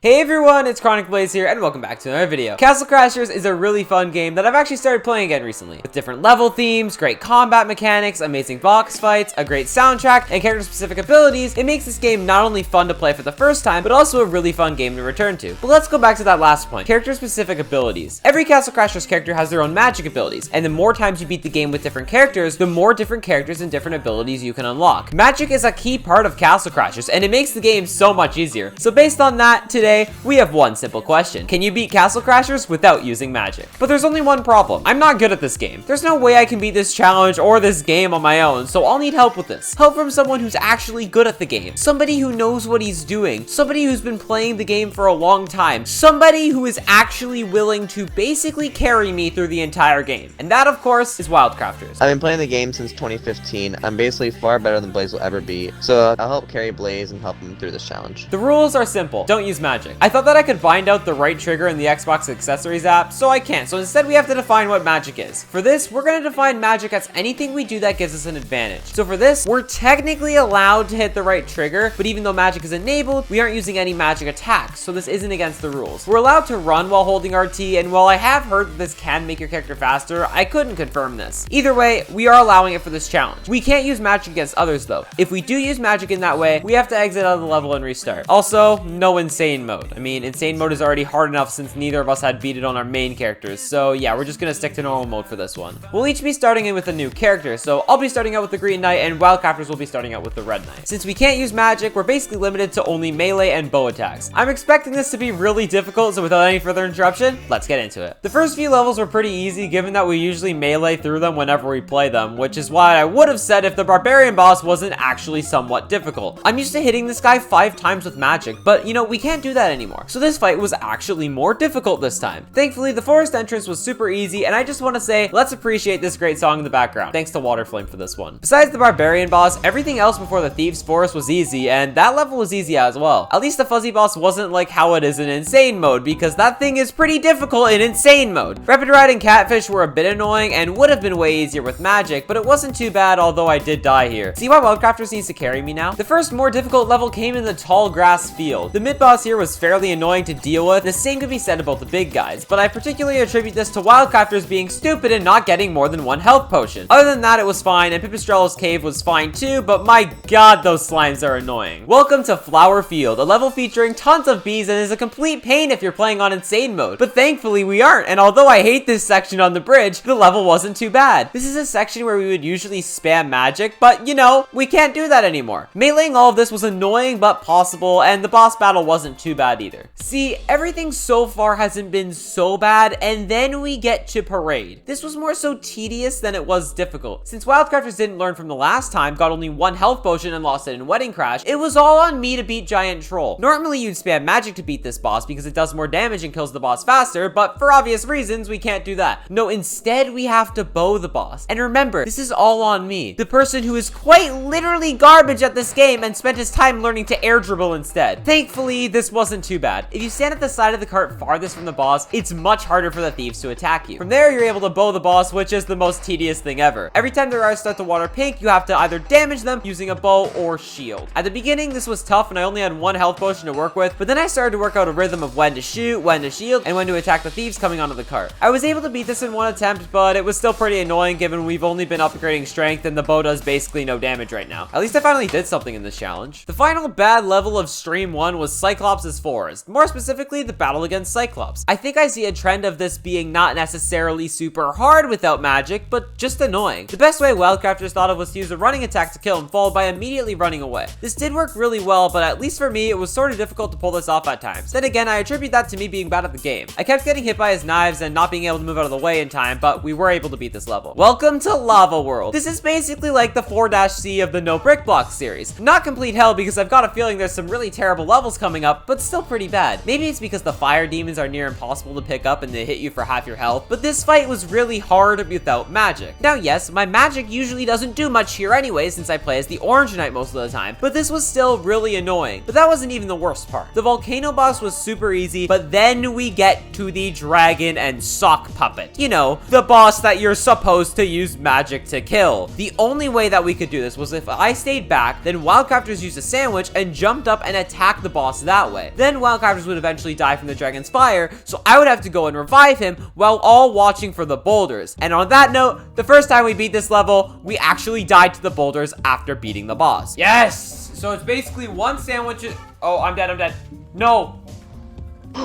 Hey everyone, it's Chronic Blaze here, and welcome back to another video. Castle Crashers is a really fun game that I've actually started playing again recently. With different level themes, great combat mechanics, amazing boss fights, a great soundtrack, and character-specific abilities, it makes this game not only fun to play for the first time, but also a really fun game to return to. But let's go back to that last point, character-specific abilities. Every Castle Crashers character has their own magic abilities, and the more times you beat the game with different characters, the more different characters and different abilities you can unlock. Magic is a key part of Castle Crashers, and it makes the game so much easier. So based on that, today, we have one simple question. Can you beat Castle Crashers without using magic? But there's only one problem. I'm not good at this game. There's no way I can beat this challenge or this game on my own, so I'll need help with this. Help from someone who's actually good at the game. Somebody who knows what he's doing. Somebody who's been playing the game for a long time. Somebody who is actually willing to basically carry me through the entire game. And that, of course, is WildCrafters. I've been playing the game since 2015. I'm basically far better than Blaze will ever be, so I'll help carry Blaze and help him through this challenge. The rules are simple. Don't use magic. I thought that I could find out the right trigger in the Xbox Accessories app, so I can't. So instead we have to define what magic is. For this, we're going to define magic as anything we do that gives us an advantage. So for this, we're technically allowed to hit the right trigger, but even though magic is enabled, we aren't using any magic attacks, so this isn't against the rules. We're allowed to run while holding RT, and while I have heard that this can make your character faster, I couldn't confirm this. Either way, we are allowing it for this challenge. We can't use magic against others though. If we do use magic in that way, we have to exit out of the level and restart. Also, no insane mode. I mean, insane mode is already hard enough since neither of us had beat it on our main characters, so yeah, we're just gonna stick to normal mode for this one. We'll each be starting in with a new character, so I'll be starting out with the Green Knight, and WildCrafters will be starting out with the Red Knight. Since we can't use magic, we're basically limited to only melee and bow attacks. I'm expecting this to be really difficult, so without any further interruption, let's get into it. The first few levels were pretty easy, given that we usually melee through them whenever we play them, which is why I would have said if the Barbarian boss wasn't actually somewhat difficult. I'm used to hitting this guy 5 times with magic, but you know, we can't do that anymore. So this fight was actually more difficult this time. Thankfully, the forest entrance was super easy, and I just want to say, let's appreciate this great song in the background. Thanks to Waterflame for this one. Besides the Barbarian boss, everything else before the Thieves Forest was easy, and that level was easy as well. At least the Fuzzy boss wasn't like how it is in Insane mode, because that thing is pretty difficult in Insane mode. Rapid Ride and Catfish were a bit annoying and would have been way easier with magic, but it wasn't too bad, although I did die here. See why WildCrafters needs to carry me now? The first more difficult level came in the tall grass field. The mid-boss here was fairly annoying to deal with. The same could be said about the big guys, but I particularly attribute this to WildCrafters being stupid and not getting more than 1 health potion. Other than that, it was fine, and Pipistrello's cave was fine too, but my god, those slimes are annoying. Welcome to Flower Field, a level featuring tons of bees and is a complete pain if you're playing on Insane mode, but thankfully we aren't, and although I hate this section on the bridge, the level wasn't too bad. This is a section where we would usually spam magic, but you know, we can't do that anymore. Meleeing all of this was annoying but possible, and the boss battle wasn't too bad either. See, everything so far hasn't been so bad, and then we get to Parade. This was more so tedious than it was difficult. Since WildCrafters didn't learn from the last time, got only 1 health potion and lost it in Wedding Crash, it was all on me to beat Giant Troll. Normally you'd spam magic to beat this boss because it does more damage and kills the boss faster, but for obvious reasons, we can't do that. No, instead we have to bow the boss. And remember, this is all on me, the person who is quite literally garbage at this game and spent his time learning to air dribble instead. Thankfully, this wasn't too bad. If you stand at the side of the cart farthest from the boss, it's much harder for the thieves to attack you. From there, you're able to bow the boss, which is the most tedious thing ever. Every time their eyes start to water pink, you have to either damage them using a bow or shield. At the beginning, this was tough and I only had 1 health potion to work with, but then I started to work out a rhythm of when to shoot, when to shield, and when to attack the thieves coming onto the cart. I was able to beat this in 1 attempt, but it was still pretty annoying given we've only been upgrading strength and the bow does basically no damage right now. At least I finally did something in this challenge. The final bad level of Stream 1 was Cyclops' Forest, more specifically the battle against Cyclops. I think I see a trend of this being not necessarily super hard without magic, but just annoying. The best way WildCrafters thought of was to use a running attack to kill him, followed by immediately running away. This did work really well, but at least for me, it was sort of difficult to pull this off at times. Then again, I attribute that to me being bad at the game. I kept getting hit by his knives and not being able to move out of the way in time, but we were able to beat this level. Welcome to Lava World. This is basically like the 4-C of the No Brick Blocks series. Not complete hell because I've got a feeling there's some really terrible levels coming up, but still pretty bad. Maybe it's because the fire demons are near impossible to pick up and they hit you for half your health, but this fight was really hard without magic. Now yes, my magic usually doesn't do much here anyway since I play as the Orange Knight most of the time, but this was still really annoying. But that wasn't even the worst part. The Volcano boss was super easy, but then we get to the Dragon and Sock Puppet. You know, the boss that you're supposed to use magic to kill. The only way that we could do this was if I stayed back, then WildCrafters used a sandwich and jumped up and attacked the boss that way. it. Then WildCrafters would eventually die from the dragon's fire, so I would have to go and revive him while all watching for the boulders. And on that note, the first time we beat this level, we actually died to the boulders after beating the boss. Yes! So it's basically one sandwich. Oh, I'm dead. No. Do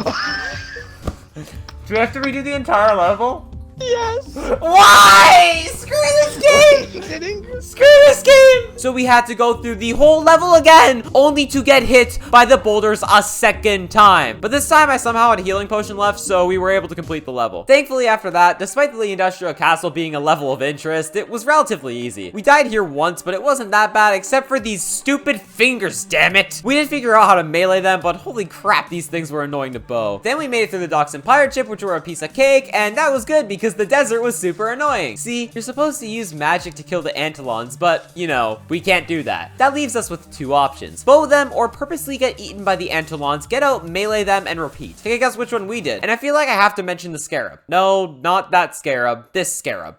I have to redo the entire level? Yes. Why? Screw this game! Screw this game! So we had to go through the whole level again, only to get hit by the boulders a second time. But this time I somehow had a healing potion left, so we were able to complete the level. Thankfully after that, despite the industrial castle being a level of interest, it was relatively easy. We died here once, but it wasn't that bad except for these stupid fingers, damn it. We did figure out how to melee them, but holy crap, these things were annoying to bow. Then we made it through the docks and pirate ship, which were a piece of cake, and that was good because the desert was super annoying. See, you're supposed to use magic to kill the Antilons, but, you know, we can't do that. That leaves us with two options. Bow them or purposely get eaten by the Antilons, get out, melee them, and repeat. Take a guess which one we did. And I feel like I have to mention the scarab. No, not that scarab. This scarab.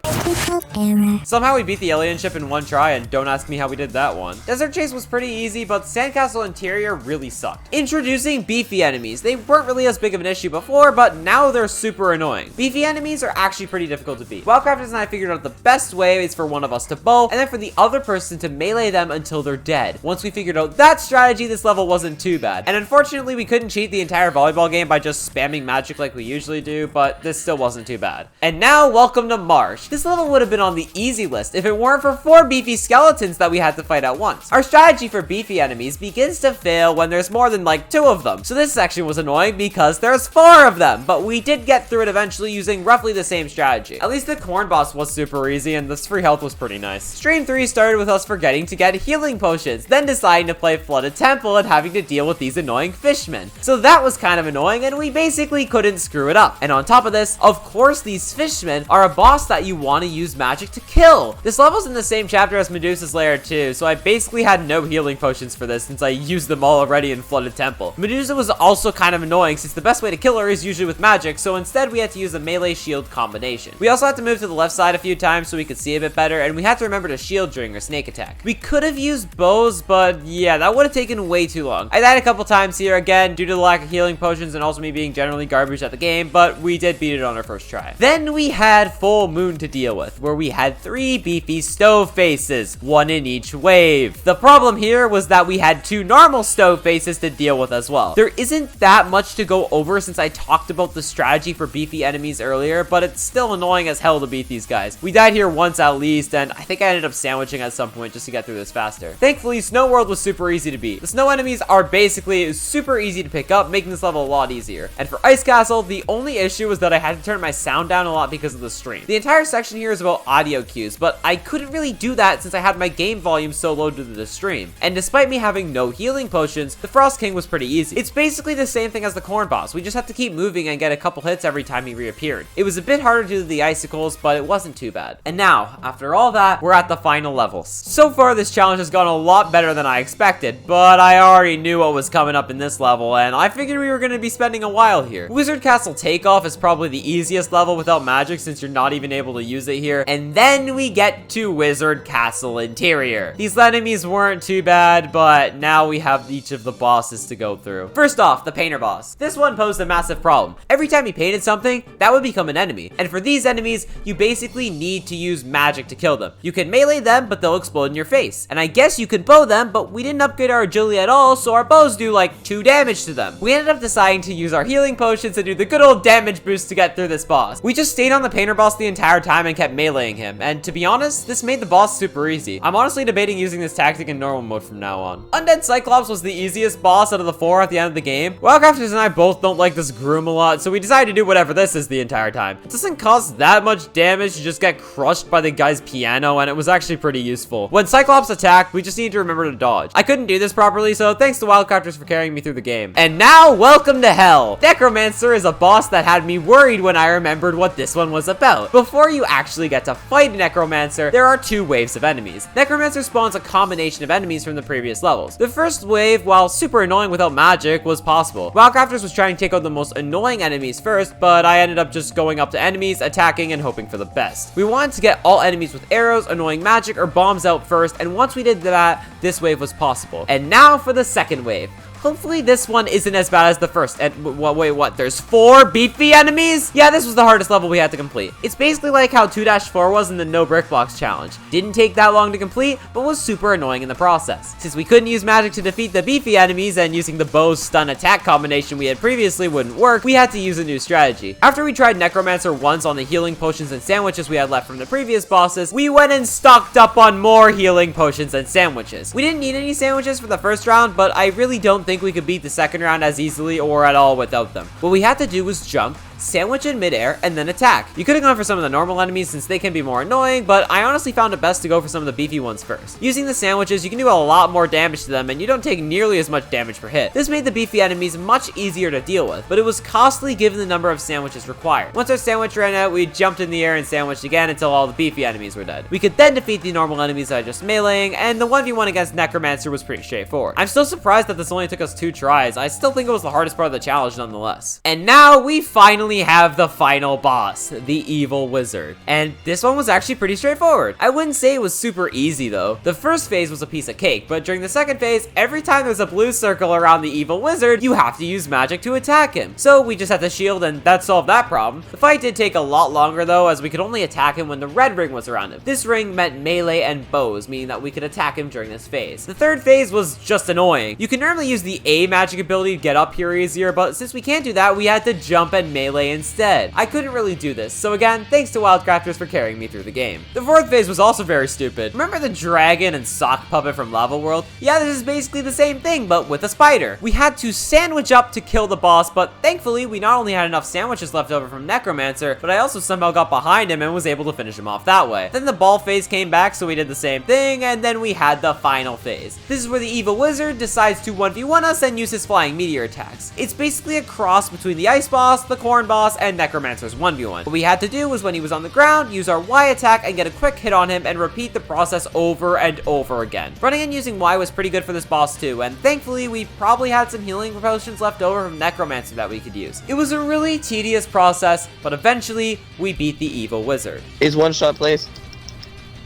Somehow we beat the alien ship in one try, and don't ask me how we did that one. Desert chase was pretty easy, but sandcastle interior really sucked. Introducing beefy enemies. They weren't really as big of an issue before, but now they're super annoying. Beefy enemies are actually pretty difficult to beat. WildCrafters and I figured out the best way is for one of us to bow, and then for the other person to melee them until they're dead. Once we figured out that strategy, this level wasn't too bad. And unfortunately, we couldn't cheat the entire volleyball game by just spamming magic like we usually do, but this still wasn't too bad. And now, welcome to Marsh. This level would have been on the easy list if it weren't for 4 beefy skeletons that we had to fight at once. Our strategy for beefy enemies begins to fail when there's more than like 2 of them. So this section was annoying because there's 4 of them, but we did get through it eventually using roughly the same strategy. At least the corn boss was super easy and this free health was pretty nice. Stream 3 started with us forgetting to get healing potions, then deciding to play Flooded Temple and having to deal with these annoying fishmen. So that was kind of annoying and we basically couldn't screw it up. And on top of this, of course these fishmen are a boss that you want to use magic to kill. This level's in the same chapter as Medusa's Lair too, so I basically had no healing potions for this since I used them all already in Flooded Temple. Medusa was also kind of annoying since the best way to kill her is usually with magic, so instead we had to use a melee shield combination. We also had to move to the left side a few times so we could see a bit better, and we had to remember to shield during our snake attack. We could have used bows, but yeah, that would have taken way too long. I died a couple times here again due to the lack of healing potions and also me being generally garbage at the game, but we did beat it on our first try. Then we had Full Moon to deal with, where we had 3 beefy stove faces, 1 in each wave. The problem here was that we had 2 normal stove faces to deal with as well. There isn't that much to go over since I talked about the strategy for beefy enemies earlier, but it's still annoying as hell to beat these guys. We died here once at least, and I think I ended up sandwiching at some point just to get through this faster. Thankfully, Snow World was super easy to beat. The snow enemies are basically super easy to pick up, making this level a lot easier. And for Ice Castle, the only issue was that I had to turn my sound down a lot because of the stream. The entire section here is about audio cues, but I couldn't really do that since I had my game volume so low to the stream. And despite me having no healing potions, the Frost King was pretty easy. It's basically the same thing as the Corn Boss. We just have to keep moving and get a couple hits every time he reappeared. It was a bit harder due to the icicles, but it wasn't too bad. And now, after all that, we're at the final levels. So far, this challenge has gone a lot better than I expected, but I already knew what was coming up in this level, and I figured we were going to be spending a while here. Wizard Castle Takeoff is probably the easiest level without magic since you're not even able to use it here, and then we get to Wizard Castle Interior. These enemies weren't too bad, but now we have each of the bosses to go through. First off, the Painter Boss. This one posed a massive problem. Every time you painted something, that would become an enemy, and for these enemies, you basically need to use magic to kill them. You can melee them, but they'll explode in your face. And I guess you could bow them, but we didn't upgrade our agility at all, so our bows do like 2 damage to them. We ended up deciding to use our healing potions to do the good old damage boost to get through this boss. We just stayed on the Painter Boss the entire time and kept meleeing him, and to be honest, this made the boss super easy. I'm honestly debating using this tactic in normal mode from now on. Undead Cyclops was the easiest boss out of the 4 at the end of the game. WildCrafters and I both don't like this groom a lot, so we decided to do whatever this is the entire time. It doesn't cause that much damage to just get crushed by the guy's piano, and it was actually pretty useful. When Cyclops attacked, we just need to remember to dodge. I couldn't do this properly, so thanks to WildCrafters for carrying me through the game. And now, welcome to Hell. Necromancer is a boss that had me worried when I remembered what this one was about. Before you actually get to fight Necromancer, there are 2 waves of enemies. Necromancer spawns a combination of enemies from the previous levels. The first wave, while super annoying without magic, was possible. WildCrafters was trying to take out the most annoying enemies first, but I ended up just going up to enemies, attacking, and hoping for the best. We wanted to get all enemies with arrows, annoying magic, or bombs out first, and once we did that, this wave was possible. And now for the second wave. Hopefully this one isn't as bad as the first. And wait, what? There's 4 beefy enemies? Yeah, this was the hardest level we had to complete. It's basically like how 2-4 was in the no brick blocks challenge. Didn't take that long to complete, but was super annoying in the process. Since we couldn't use magic to defeat the beefy enemies and using the bow's stun attack combination we had previously wouldn't work, we had to use a new strategy. After we tried Necromancer once on the healing potions and sandwiches we had left from the previous bosses, we went and stocked up on more healing potions and sandwiches. We didn't need any sandwiches for the first round, but I really don't think we could beat the second round as easily or at all without them. What we had to do was jump, sandwich in midair, and then attack. You could have gone for some of the normal enemies since they can be more annoying, but I honestly found it best to go for some of the beefy ones first. Using the sandwiches, you can do a lot more damage to them and you don't take nearly as much damage per hit. This made the beefy enemies much easier to deal with, but it was costly given the number of sandwiches required. Once our sandwich ran out, we jumped in the air and sandwiched again until all the beefy enemies were dead. We could then defeat the normal enemies by just meleeing, and the 1v1 against Necromancer was pretty straightforward. I'm still surprised that this only took us 2 tries. I still think it was the hardest part of the challenge nonetheless. And now we finally have the final boss, the evil wizard. And this one was actually pretty straightforward. I wouldn't say it was super easy though. The first phase was a piece of cake, but during the second phase, every time there's a blue circle around the evil wizard, you have to use magic to attack him. So we just had to shield and that solved that problem. The fight did take a lot longer though, as we could only attack him when the red ring was around him. This ring meant melee and bows, meaning that we could attack him during this phase. The third phase was just annoying. You can normally use the A magic ability to get up here easier, but since we can't do that, we had to jump and melee instead. I couldn't really do this, so again, thanks to WildCrafters for carrying me through the game. The fourth phase was also very stupid. Remember the dragon and sock puppet from Lava World? Yeah, this is basically the same thing, but with a spider. We had to sandwich up to kill the boss, but thankfully, we not only had enough sandwiches left over from Necromancer, but I also somehow got behind him and was able to finish him off that way. Then the ball phase came back, so we did the same thing, and then we had the final phase. This is where the evil wizard decides to 1v1 us and use his flying meteor attacks. It's basically a cross between the ice boss, the corn boss, and Necromancer's 1v1. What we had to do was when he was on the ground, use our Y attack and get a quick hit on him and repeat the process over and over again. Running and using Y was pretty good for this boss too, and thankfully we probably had some healing potions left over from Necromancer that we could use. It was a really tedious process, but eventually we beat the evil wizard. He's one shot, please.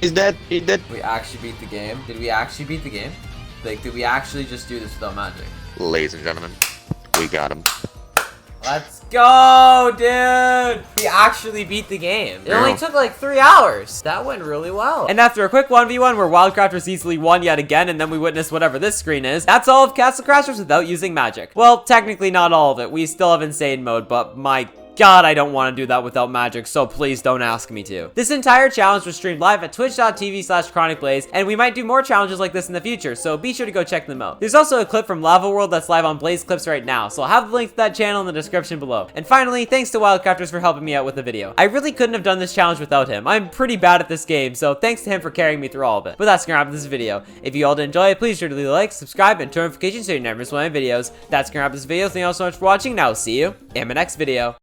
He's dead. He's dead. We actually beat the game. Did we actually beat the game? Like, did we actually just do this without magic? Ladies and gentlemen, we got him. Let's go, dude! We actually beat the game. It only took like 3 hours. That went really well. And after a quick 1v1 where WildCrafters easily won yet again, and then we witnessed whatever this screen is, that's all of Castle Crashers without using magic. Well, technically not all of it. We still have insane mode, but my God, I don't want to do that without magic, so please don't ask me to. This entire challenge was streamed live at twitch.tv/chronicblaze, and we might do more challenges like this in the future, so be sure to go check them out. There's also a clip from Lava World that's live on Blaze Clips right now, so I'll have the link to that channel in the description below. And finally, thanks to WildCrafters for helping me out with the video. I really couldn't have done this challenge without him. I'm pretty bad at this game, so thanks to him for carrying me through all of it. But that's gonna wrap up this video. If you all did enjoy it, please sure to leave a like, subscribe, and turn notifications so you never miss one of my videos. That's gonna wrap up this video. Thank you all so much for watching, and I'll see you in my next video.